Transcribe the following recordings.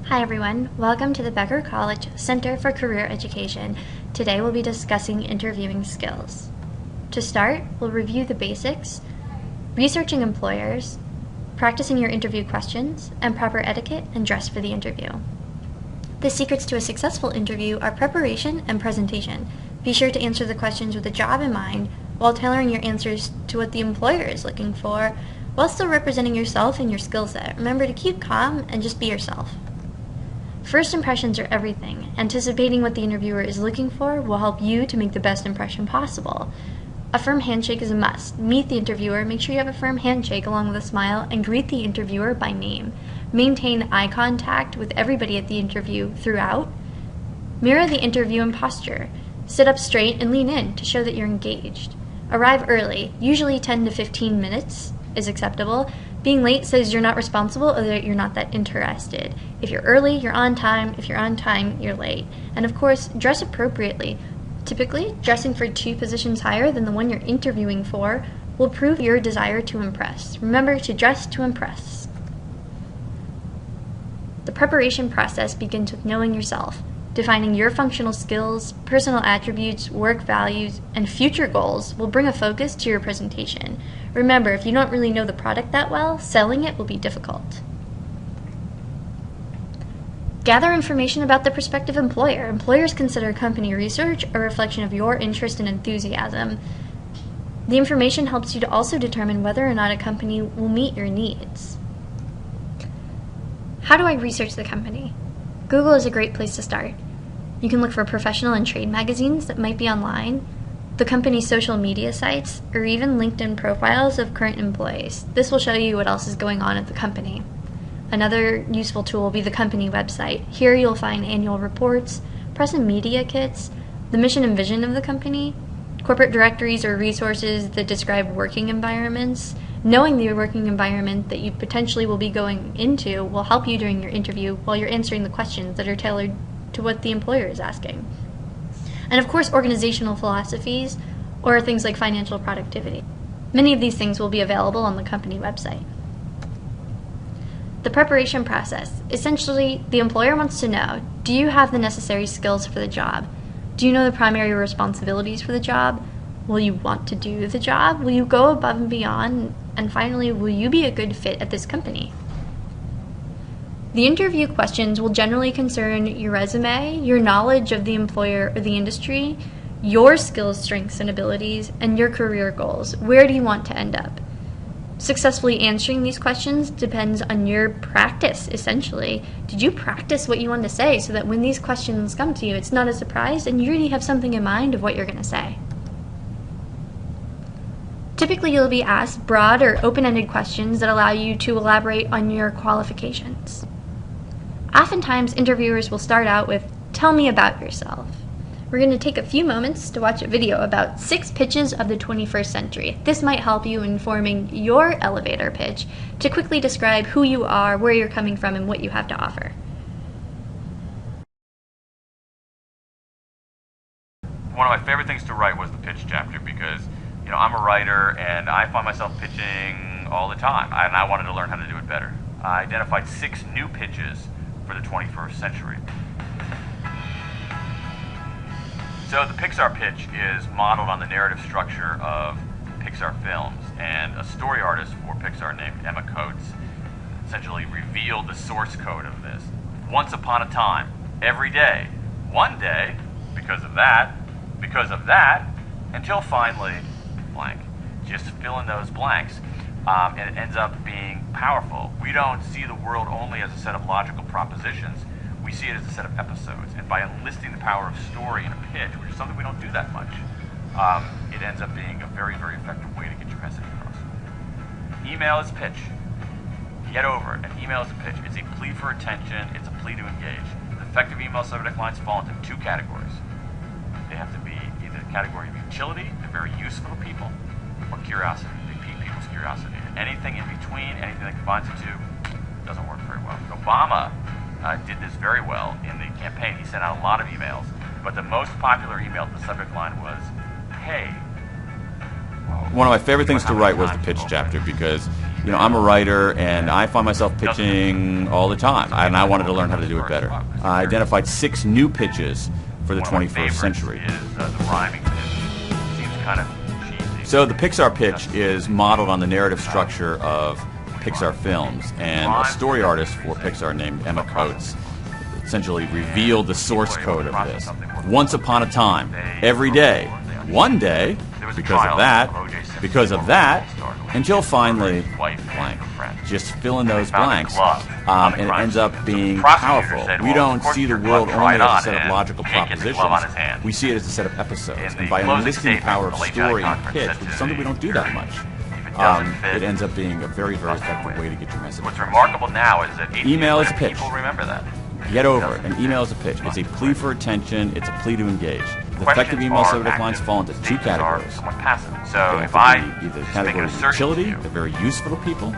Hi everyone, welcome to the Becker College Center for Career Education. Today we'll be discussing interviewing skills. To start, we'll review the basics, researching employers, practicing your interview questions, and proper etiquette and dress for the interview. The secrets to a successful interview are preparation and presentation. Be sure to answer the questions with a job in mind while tailoring your answers to what the employer is looking for, while still representing yourself and your skill set. Remember to keep calm and just be yourself. First impressions are everything. Anticipating what the interviewer is looking for will help you to make the best impression possible. A firm handshake is a must. Meet the interviewer, make sure you have a firm handshake along with a smile, and greet the interviewer by name. Maintain eye contact with everybody at the interview throughout. Mirror the interview in posture. Sit up straight and lean in to show that you're engaged. Arrive early, usually 10 to 15 minutes is acceptable. Being late says you're not responsible or that you're not that interested. If you're early, you're on time. If you're on time, you're late. And of course, dress appropriately. Typically, dressing for 2 positions higher than the one you're interviewing for will prove your desire to impress. Remember to dress to impress. The preparation process begins with knowing yourself. Defining your functional skills, personal attributes, work values, and future goals will bring a focus to your presentation. Remember, if you don't really know the product that well, selling it will be difficult. Gather information about the prospective employer. Employers consider company research a reflection of your interest and enthusiasm. The information helps you to also determine whether or not a company will meet your needs. How do I research the company? Google is a great place to start. You can look for professional and trade magazines that might be online, the company's social media sites, or even LinkedIn profiles of current employees. This will show you what else is going on at the company. Another useful tool will be the company website. Here you'll find annual reports, press and media kits, the mission and vision of the company, corporate directories or resources that describe working environments. Knowing the working environment that you potentially will be going into will help you during your interview while you're answering the questions that are tailored to what the employer is asking. And of course, organizational philosophies or things like financial productivity. Many of these things will be available on the company website. The preparation process. Essentially, the employer wants to know, do you have the necessary skills for the job? Do you know the primary responsibilities for the job? Will you want to do the job? Will you go above and beyond? And finally, will you be a good fit at this company? The interview questions will generally concern your resume, your knowledge of the employer or the industry, your skills, strengths, and abilities, and your career goals. Where do you want to end up? Successfully answering these questions depends on your practice, essentially. Did you practice what you want to say so that when these questions come to you, it's not a surprise and you really have something in mind of what you're going to say? Typically, you'll be asked broad or open-ended questions that allow you to elaborate on your qualifications. Oftentimes, interviewers will start out with, "Tell me about yourself." We're going to take a few moments to watch a video about 6 pitches of the 21st century. This might help you in forming your elevator pitch to quickly describe who you are, where you're coming from, and what you have to offer. One of my favorite things to write was the pitch chapter because I'm a writer and I find myself pitching all the time, and I wanted to learn how to do it better. I identified 6 new pitches for the 21st century. So the Pixar pitch is modeled on the narrative structure of Pixar films, and a story artist for Pixar named Emma Coates essentially revealed the source code of this. Once upon a time, every day, one day, because of that, until finally, blank. Just fill in those blanks, and it ends up being powerful. We don't see the world only as a set of logical propositions. We see it as a set of episodes, and by enlisting the power of story in a pitch, which is something we don't do that much, it ends up being a very, very effective way to get your message across. Email is pitch. Get over it. An email is a pitch. It's a plea for attention. It's a plea to engage. Effective email subject lines fall into 2 categories. They have to be either the category of utility, they're very useful to people, or curiosity. They pique people's curiosity. Anything in between, anything that combines the 2, doesn't work very well. Obama did this very well in the campaign. He sent out a lot of emails, but the most popular email, the subject line was, "Hey." One of my favorite things to write was the pitch chapter because I'm a writer, and I find myself pitching all the time, and I wanted to learn how to do it better. I identified 6 new pitches for the 21st century. The rhyming pitch. Seems kind of cheesy. So the Pixar pitch is modeled on the narrative structure of Pixar films, and a story artist for Pixar named Emma Coates essentially revealed the source code of this. Once upon a time, every day, one day, because of that, until finally, blank. Just fill in those blanks, and it ends up being powerful. We don't see the world only as a set of logical propositions. We see it as a set of episodes, and by enlisting the power of story and pitch, which is something we don't do that much, it ends up being a very, very effective way to get your message. What's remarkable now is that email is a pitch. People remember that. Get over it. An email is a pitch. It's a plea for attention. It's a plea to engage. The effective email subject lines fall into 2 categories. So if I either category of utility, they're very useful to people,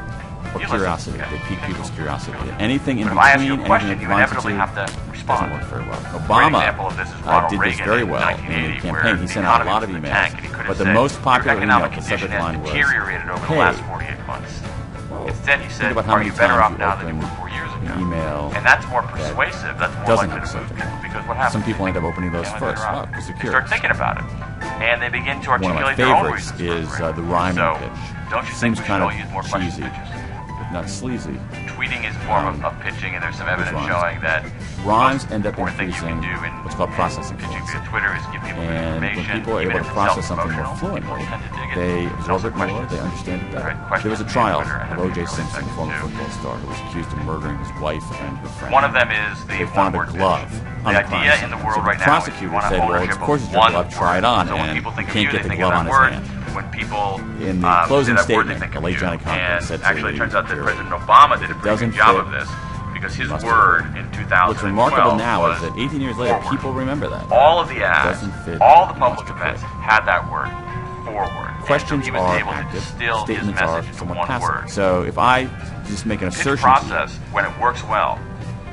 or curiosity. They pique people's curiosity. Anything in between, anything that doesn't work very well. Obama did this very well in the campaign. He sent out a lot of emails, but the most popular email, the subject line was, "Hey." Instead, he said, "Are you better off now than you were 4 years ago?" Email, and that's more persuasive. That's more likely to move people, because what happens? Some people end up opening those first. Wow, because they're curious. They start thinking about it, and they begin to articulate their own reasons. One of my favorites is the rhyming pitch. Don't you think we should all use more cheesy, but not sleazy? Tweeting is a form of pitching, and there's some evidence showing that rhymes end up increasing what's called processing points. And when people are able to process something more fluently, they absorb it more, they understand it better. There was a trial of O.J. Simpson, former football star, who was accused of murdering his wife and her friend. One of them is they found a glove on the crime scene. So the prosecutor said, "Well, of course it's your glove, try it on," and he can't get the glove on his hand. In the closing statement, the late Johnny Cochran said to the jury, "It turns out that President Obama did a pretty good job of this, because his word in 2012 What's remarkable now is that 18 years later, people remember that. All of the ads, all the public events had that word, forward. Questions are active, statements are somewhat passive. So if I just make an assertion, process, when it works well,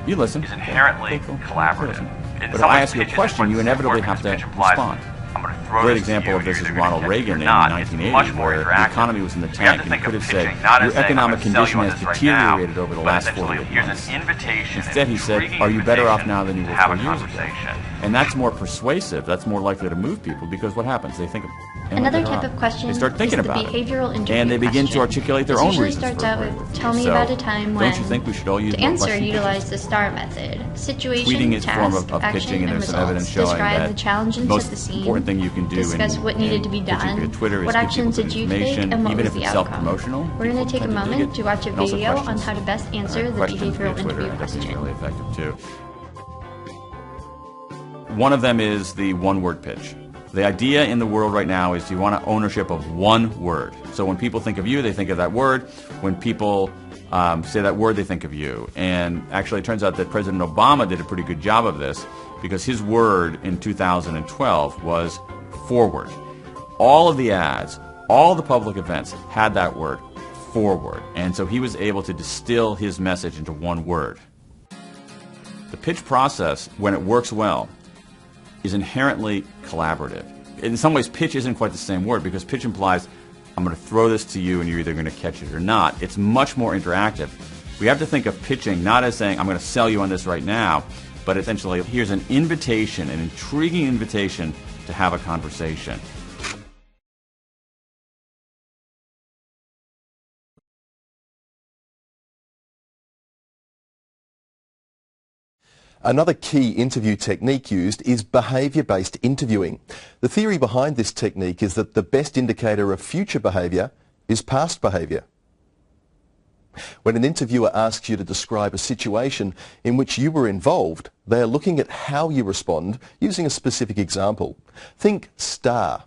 you listen, is inherently collaborative. But if I ask you a question, you inevitably have to respond. A great example of this is Ronald Reagan in 1980, where the economy was in the tank, and he could have said, "Your economic condition has deteriorated over the last 48 months." Instead, he said, "Are you better off now than you were 4 years ago?" And that's more persuasive. That's more likely to move people, because what happens? They think, another type of question they start thinking is the about behavioral interview and they begin question. to articulate their own reasons. Starts out with, "Tell me about a time when." Don't you think we should all use to answer, utilize the STAR method: situation, tweeting is a form task, of action, pitching, and and there's some results. evidence showing Describe that the challenge and most set the scene. important thing you can do Discuss what needed to be done. Twitter is What actions did you take, and what even was if the it's outcome? self-promotional. We're going to take a moment to watch a video on how to best answer the behavioral interview question. Really effective too. One of them is the one-word pitch. The idea in the world right now is you want ownership of one word. So when people think of you, they think of that word. When people say that word, they think of you. And actually, it turns out that President Obama did a pretty good job of this, because his word in 2012 was forward. All of the ads, all the public events had that word, forward. And so he was able to distill his message into one word. The pitch process, when it works well, is inherently collaborative. In some ways, pitch isn't quite the same word, because pitch implies, I'm going to throw this to you and you're either going to catch it or not. It's much more interactive. We have to think of pitching not as saying, I'm going to sell you on this right now, but essentially, here's an invitation, an intriguing invitation to have a conversation. Another key interview technique used is behaviour-based interviewing. The theory behind this technique is that the best indicator of future behaviour is past behaviour. When an interviewer asks you to describe a situation in which you were involved, they are looking at how you respond using a specific example. Think STAR.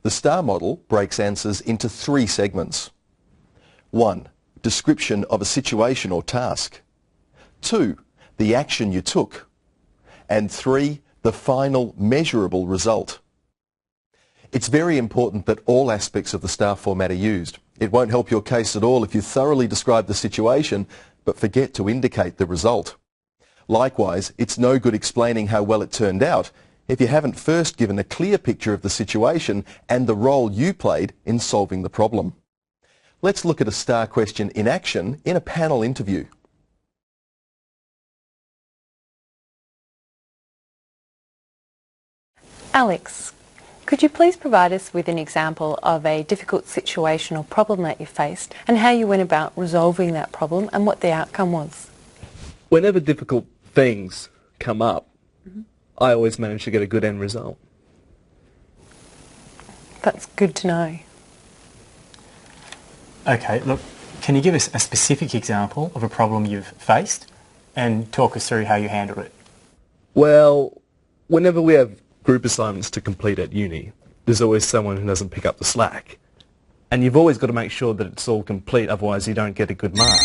The STAR model breaks answers into 3 segments. 1. Description of a situation or task. 2. The action you took. And 3. The final measurable result. It's very important that all aspects of the STAR format are used. It won't help your case at all if you thoroughly describe the situation but forget to indicate the result. Likewise, it's no good explaining how well it turned out if you haven't first given a clear picture of the situation and the role you played in solving the problem. Let's look at a STAR question in action in a panel interview. Alex, could you please provide us with an example of a difficult situation or problem that you faced and how you went about resolving that problem and what the outcome was? Whenever difficult things come up, I always manage to get a good end result. That's good to know. Okay, look, can you give us a specific example of a problem you've faced and talk us through how you handled it? Well, whenever we have group assignments to complete at uni, there's always someone who doesn't pick up the slack. And you've always got to make sure that it's all complete, otherwise you don't get a good mark.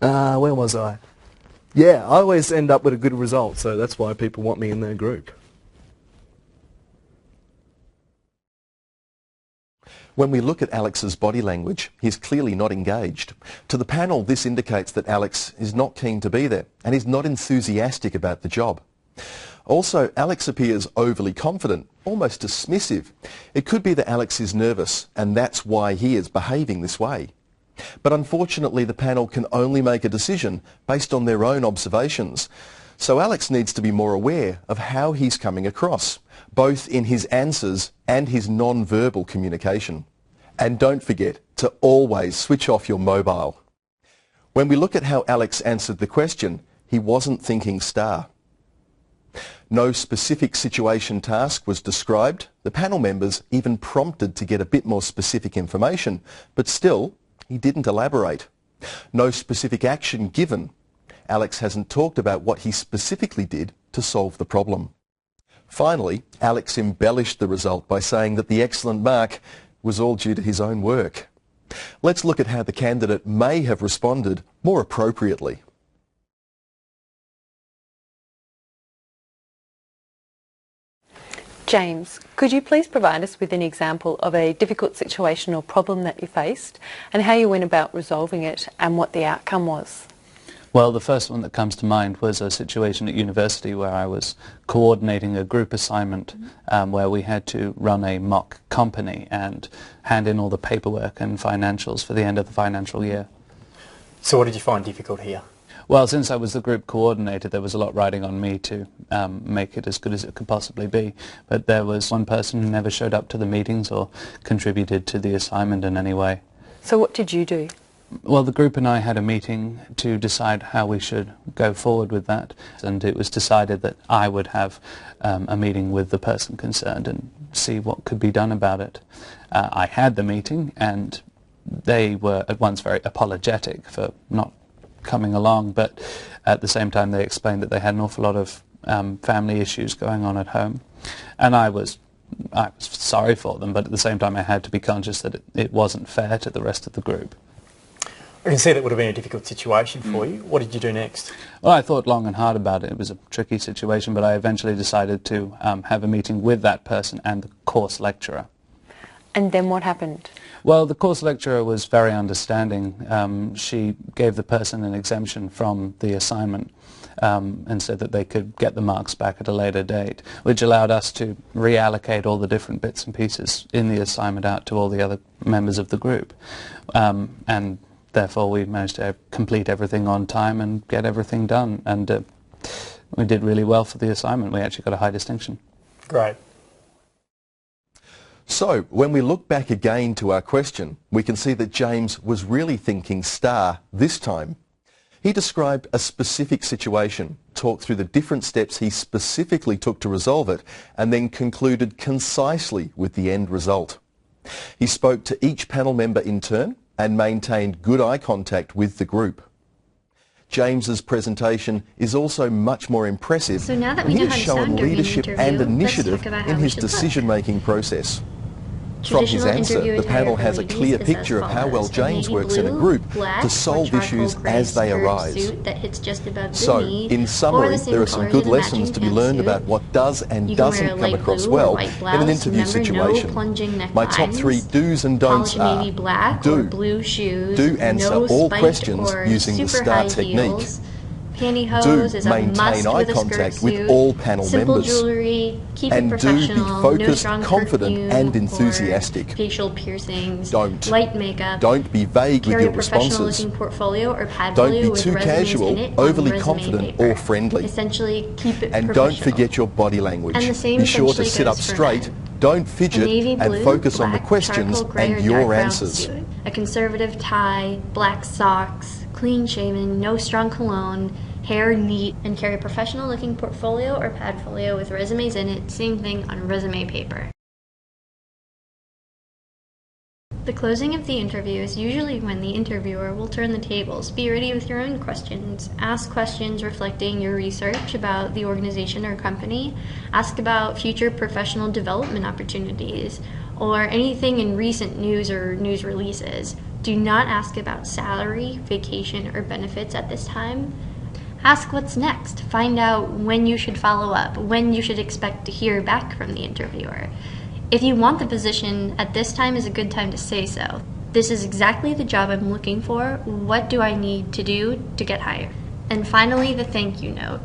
Where was I? Yeah, I always end up with a good result, so that's why people want me in their group. When we look at Alex's body language, he's clearly not engaged. To the panel, this indicates that Alex is not keen to be there and is not enthusiastic about the job. Also, Alex appears overly confident, almost dismissive. It could be that Alex is nervous and that's why he is behaving this way. But unfortunately, the panel can only make a decision based on their own observations. So Alex needs to be more aware of how he's coming across, both in his answers and his non-verbal communication. And don't forget to always switch off your mobile. When we look at how Alex answered the question, he wasn't thinking STAR. No specific situation task was described. The panel members even prompted to get a bit more specific information, but still, he didn't elaborate. No specific action given. Alex hasn't talked about what he specifically did to solve the problem. Finally, Alex embellished the result by saying that the excellent mark was all due to his own work. Let's look at how the candidate may have responded more appropriately. James, could you please provide us with an example of a difficult situation or problem that you faced and how you went about resolving it and what the outcome was? Well, the first one that comes to mind was a situation at university where I was coordinating a group assignment where we had to run a mock company and hand in all the paperwork and financials for the end of the financial year. So what did you find difficult here? Well, since I was the group coordinator, there was a lot riding on me to make it as good as it could possibly be. But there was one person who never showed up to the meetings or contributed to the assignment in any way. So what did you do? Well, the group and I had a meeting to decide how we should go forward with that, and it was decided that I would have a meeting with the person concerned and see what could be done about it. I had the meeting, and they were at once very apologetic for not coming along, but at the same time they explained that they had an awful lot of family issues going on at home, and I was sorry for them, but at the same time I had to be conscious that it wasn't fair to the rest of the group. I can see that would have been a difficult situation for you. What did you do next? Well, I thought long and hard about it. It was a tricky situation, but I eventually decided to have a meeting with that person and the course lecturer. And then what happened? Well, the course lecturer was very understanding. She gave the person an exemption from the assignment and said that they could get the marks back at a later date, which allowed us to reallocate all the different bits and pieces in the assignment out to all the other members of the group. And therefore, we managed to complete everything on time and get everything done. And we did really well for the assignment. We actually got a high distinction. Great. So, when we look back again to our question, we can see that James was really thinking STAR this time. He described a specific situation, talked through the different steps he specifically took to resolve it, and then concluded concisely with the end result. He spoke to each panel member in turn and maintained good eye contact with the group. James's presentation is also much more impressive. So now that and we he know has how to shown sound during an leadership interview, and let's initiative talk about how in we his should look. decision-making process. From his Traditional answer, interview the panel attire has for a clear ladies is picture as of how well follows: a James navy works in a blue, group black, to or solve charcoal issues gray as they skirt arise. suit that hits just above the So, knee, in or summary, the same there are some colors good in a lessons matching to be learned pantsuit. about what does and You can wear doesn't a come light across blue or well white in blouse. an interview Remember, situation. no plunging neck My top lines. 3 do's and don'ts Polished are: navy black or do, blue shoes. do answer no all spiked questions or using the super STAR high technique. heels. Pantyhose Do is a maintain must eye with a skirt contact suit. with all panel Simple members. jewelry, keep it And do be professional, no focused, strong confident perfume and or enthusiastic. facial piercings, Don't. light makeup. Don't be vague with Carry your a professional responses. looking portfolio or pad Don't folio be with too resumes casual, in it overly on resume confident paper. or friendly. Essentially, keep it And professional. don't forget your body language. And the same Be sure to essentially sit up goes for straight, men. don't A fidget, navy and blue, focus on the black, questions charcoal gray, or and dark your brown answers. suit. A conservative tie, black socks, clean shaven, no strong cologne, hair neat, and carry a professional looking portfolio or pad folio with resumes in it, same thing on resume paper. The closing of the interview is usually when the interviewer will turn the tables. Be ready with your own questions. Ask questions reflecting your research about the organization or company. Ask about future professional development opportunities or anything in recent news or news releases. Do not ask about salary, vacation, or benefits at this time. Ask what's next. Find out when you should follow up, when you should expect to hear back from the interviewer. If you want the position, at this time is a good time to say so. This is exactly the job I'm looking for. What do I need to do to get hired? And finally, the thank you note.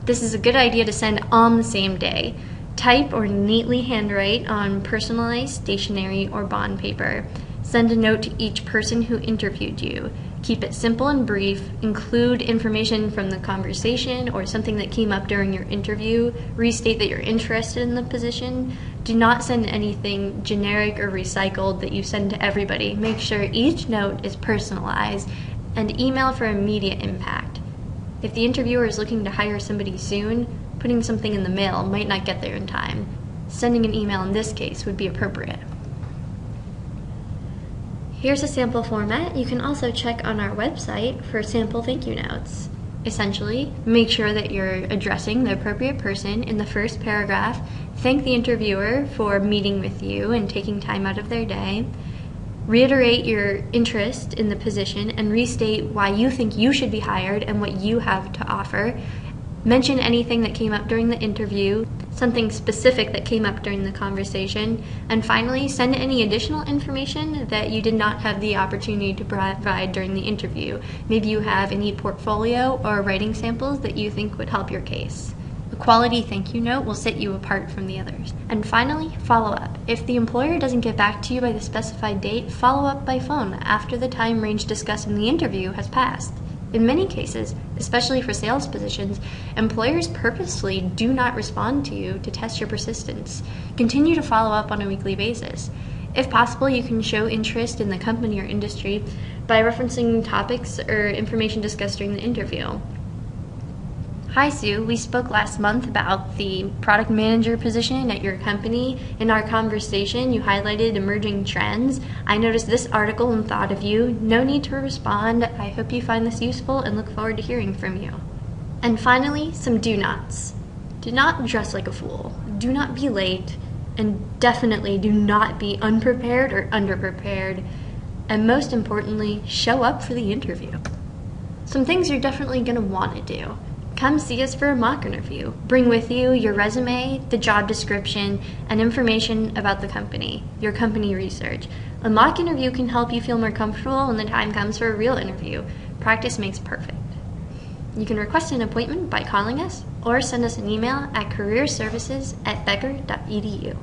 This is a good idea to send on the same day. Type or neatly handwrite on personalized stationery or bond paper. Send a note to each person who interviewed you. Keep it simple and brief. Include information from the conversation or something that came up during your interview. Restate that you're interested in the position. Do not send anything generic or recycled that you send to everybody. Make sure each note is personalized and email for immediate impact. If the interviewer is looking to hire somebody soon, putting something in the mail might not get there in time. Sending an email in this case would be appropriate. Here's a sample format. You can also check on our website for sample thank you notes. Essentially, make sure that you're addressing the appropriate person in the first paragraph. Thank the interviewer for meeting with you and taking time out of their day. Reiterate your interest in the position and restate why you think you should be hired and what you have to offer. Mention anything that came up during the interview, something specific that came up during the conversation, and finally, send any additional information that you did not have the opportunity to provide during the interview. Maybe you have any portfolio or writing samples that you think would help your case. A quality thank you note will set you apart from the others. And finally, follow up. If the employer doesn't get back to you by the specified date, follow up by phone after the time range discussed in the interview has passed. In many cases, especially for sales positions, employers purposely do not respond to you to test your persistence. Continue to follow up on a weekly basis. If possible, you can show interest in the company or industry by referencing topics or information discussed during the interview. Hi Sue, we spoke last month about the product manager position at your company. In our conversation, you highlighted emerging trends. I noticed this article and thought of you. No need to respond. I hope you find this useful and look forward to hearing from you. And finally, some do nots. Do not dress like a fool. Do not be late. And definitely do not be unprepared or underprepared. And most importantly, show up for the interview. Some things you're definitely going to want to do. Come see us for a mock interview. Bring with you your resume, the job description, and information about the company, your company research. A mock interview can help you feel more comfortable when the time comes for a real interview. Practice makes perfect. You can request an appointment by calling us or send us an email at careerservices@becker.edu.